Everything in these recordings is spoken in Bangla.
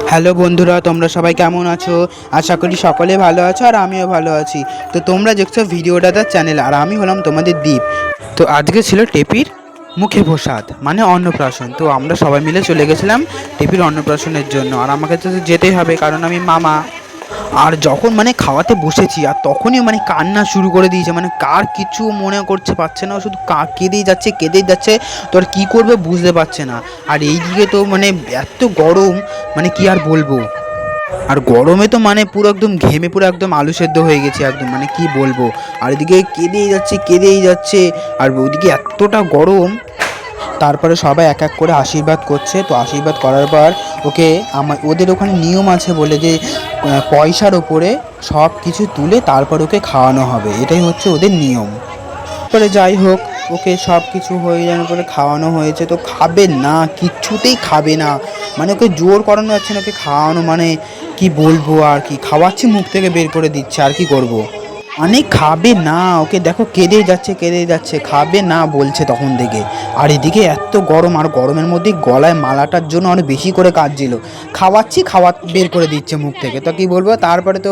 হ্যালো বন্ধুরা, তোমরা সবাই কেমন আছো? আশা করি সকলে ভালো আছো আর আমিও ভালো আছি। তো তোমরা দেখছো ভিডিওটা তার চ্যানেল, আর আমি হলাম তোমাদের দ্বীপ। তো আজকে ছিল টেপির মুখে প্রসাদ মানে অন্নপ্রাশন। তো আমরা সবাই মিলে চলে গেছিলাম টেপির অন্নপ্রাশনের জন্য, আর আমাকে তো যেতেই হবে কারণ আমি মামা। আর যখন মানে খাওয়াতে বসেছি আর তখনই মানে কান্না শুরু করে দিয়েছে, মানে কার কিছু মনে করতে পারছে না, শুধু কেঁদেই যাচ্ছে। তো আর কী করবে বুঝতে পারছে না। আর এইদিকে তো মানে এত গরম, মানে কি আর বলবো। আর গরমে তো মানে পুরো একদম ঘেমে পুরো একদম আলু সেদ্ধ হয়ে গেছে একদম, মানে কি বলবো। আর এদিকে কেঁদেই যাচ্ছে। আর ওইদিকে এতটা গরম। তারপরে সবাই এক এক করে আশীর্বাদ করছে। তো আশীর্বাদ করার পর ওদের ওখানে নিয়ম আছে বলে যে পয়সার ওপরে সব কিছু তুলে তারপর ওকে খাওয়ানো হবে, এটাই হচ্ছে ওদের নিয়ম। তারপরে যাই হোক, ওকে সব কিছু হয়ে যাওয়ার পরে খাওয়ানো হয়েছে। তো খাবে না, কিচ্ছুতেই খাবে না, মানে ওকে জোর করানো যাচ্ছে না ওকে খাওয়ানো, মানে কি বলবো আর কি, খাওয়াচ্ছি মুখ থেকে বের করে দিচ্ছে, আর কি করব। মানে খাবে না, ওকে দেখো কেঁদেই যাচ্ছে, খাবে না বলছে তখন থেকে। আর এদিকে এত গরম, আর গরমের মধ্যে গলায় মালাটার জন্য অনেক বেশি করে কাঁদছিল। খাওয়া বের করে দিচ্ছে মুখ থেকে, তো কী বলবো। তারপরে তো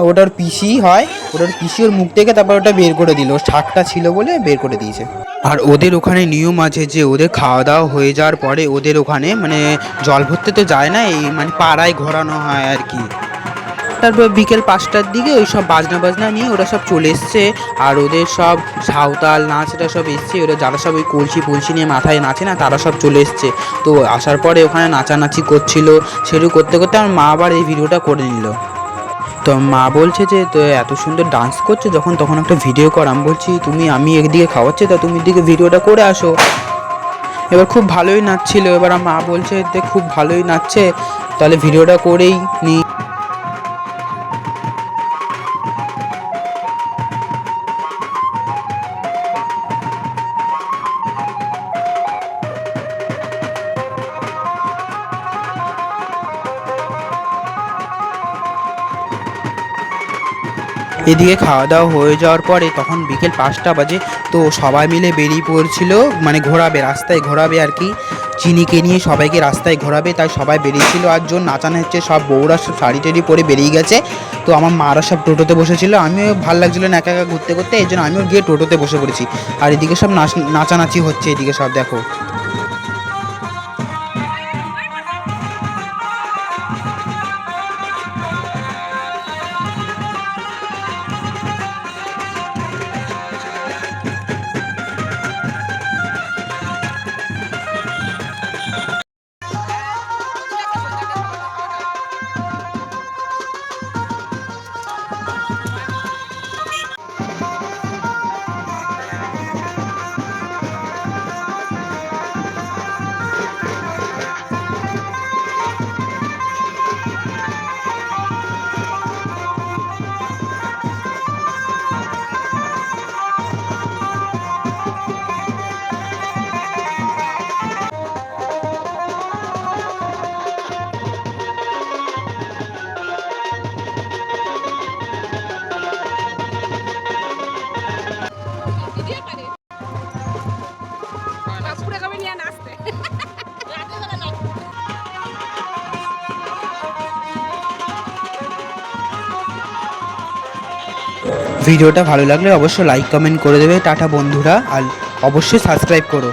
ওটার পিসি হয়, ওটার পিসি ওর মুখ থেকে তারপর ওটা বের করে দিল, শাকটা ছিল বলে বের করে দিয়েছে। আর ওদের ওখানে নিয়ম আছে যে ওদের খাওয়া দাওয়া হয়ে যাওয়ার পরে ওদের ওখানে মানে জল ভরতে তো যায় না, এই মানে পাড়ায় ঘোরানো হয় আর কি। তারপর বিকেল 5টার দিকে ওই সব বাজনা নিয়ে ওরা সব চলে এসছে। আর ওদের সব সাঁওতাল নাচটা সব এসছে, ওরা যারা সব ওই কলসি নিয়ে মাথায় নাচে না, তারা সব চলে এসছে। তো আসার পরে ওখানে নাচানাচি করছিল, সেটু করতে করতে আমার মা আবার এই ভিডিওটা করে নিল। তো মা বলছে যে তো এত সুন্দর ডান্স করছো, যখন তখন একটা ভিডিও কর। আমি বলছি আমি একদিকে খাওয়াচ্ছি, তা তুমি এদিকে ভিডিওটা করে আসো। এবার খুব ভালোই নাচছিল, এবার আমার মা বলছে যে খুব ভালোই নাচছে, তাহলে ভিডিওটা করেই নি। এদিকে খাওয়া দাওয়া হয়ে যাওয়ার পরে তখন বিকেল 5টা বাজে। তো সবাই মিলে বেরিয়ে পড়ছিল, মানে রাস্তায় ঘোরাবে আর কি। চিনিকে নিয়ে সবাইকে রাস্তায় ঘোরাবে, তাই সবাই বেরিয়েছিল। আর জোর নাচানো হচ্ছে, সব বউরা সব শাড়ি টাড়ি পরে বেরিয়ে গেছে। তো আমার মারা সব টোটোতে বসেছিল, আমিও ভালো লাগছিলো না একা একা ঘুরতে ঘুরতে, এই জন্য আমিও গিয়ে টোটোতে বসে পড়েছি। আর এদিকে সব নাচানাচি হচ্ছে, এদিকে সব দেখো। ভিডিওটা ভালো লাগলে অবশ্যই লাইক কমেন্ট করে দেবে। টাটা বন্ধুরা, আর অবশ্যই সাবস্ক্রাইব করো।